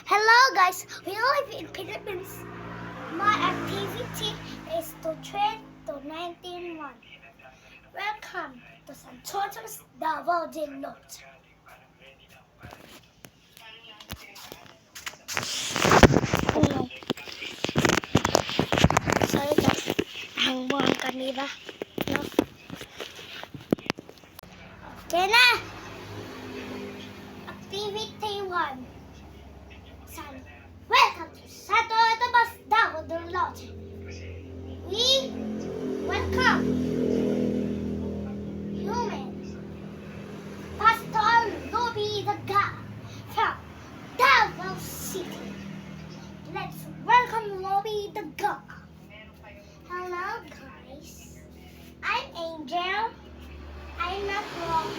Hello guys, we live in Philippines. My activity is to train to 19-1. Welcome to San Totos Davao del Norte. Hello. Sorry guys, hangbuang kanila. No? Okay na! Activity 1. Welcome to Santo Tomas Davao del Norte. We welcome human Pastor Lobby the God from Davao City. Let's welcome Lobby the God. Hello guys, I'm Angel. I'm not wrong.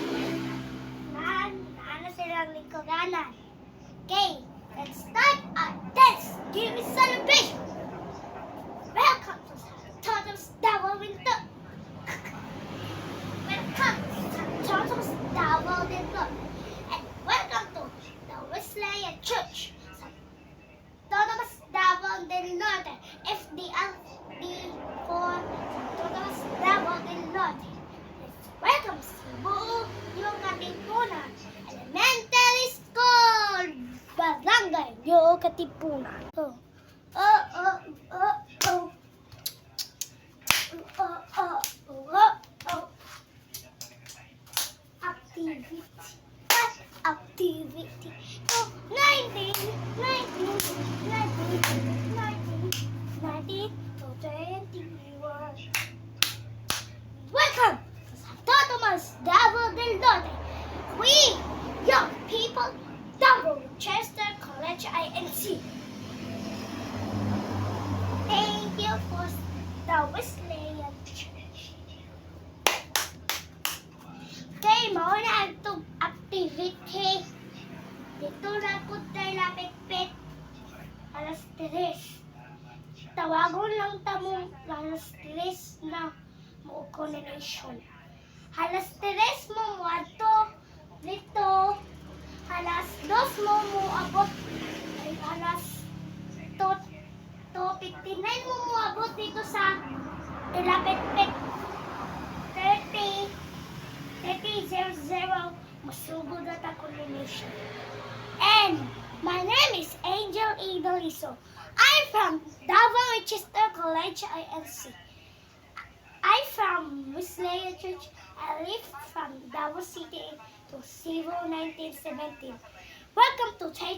Ano silang likoganan. Okay, let's start our Thanksgiving celebration. Welcome to Totos Davao Winter. Welcome to Totos Davao del Norte. And welcome to the Wesleyan Church. Totos Davao del Norte. FDLD for Totos Davao del Norte. Welcome Cebu, New Katipunan Elementary School, Barangay New Katipunan. Activity. Activity. 19 to 21. Welcome to Santo Tomas Davao del Norte. We young people, Davao Winchester College INC. Thank you for the Wesleyan Church. Okay, mauna itong activity. Dito na po tayo lapit-pit. Alas 3. Tawagon lang tamong alas 3 na mo coordination. Alas 3 mo muadto dito. Alas 2 mo abot. Ay alas 2:59 mo abot dito sa ilapit-pit 30:00 masugod na ta coordination. And my name is Angel Idoliso. I'm from Davao Winchester College INC. I'm from Wesleyan Church. I live from Davao City to Cebu 1917. Welcome to Tay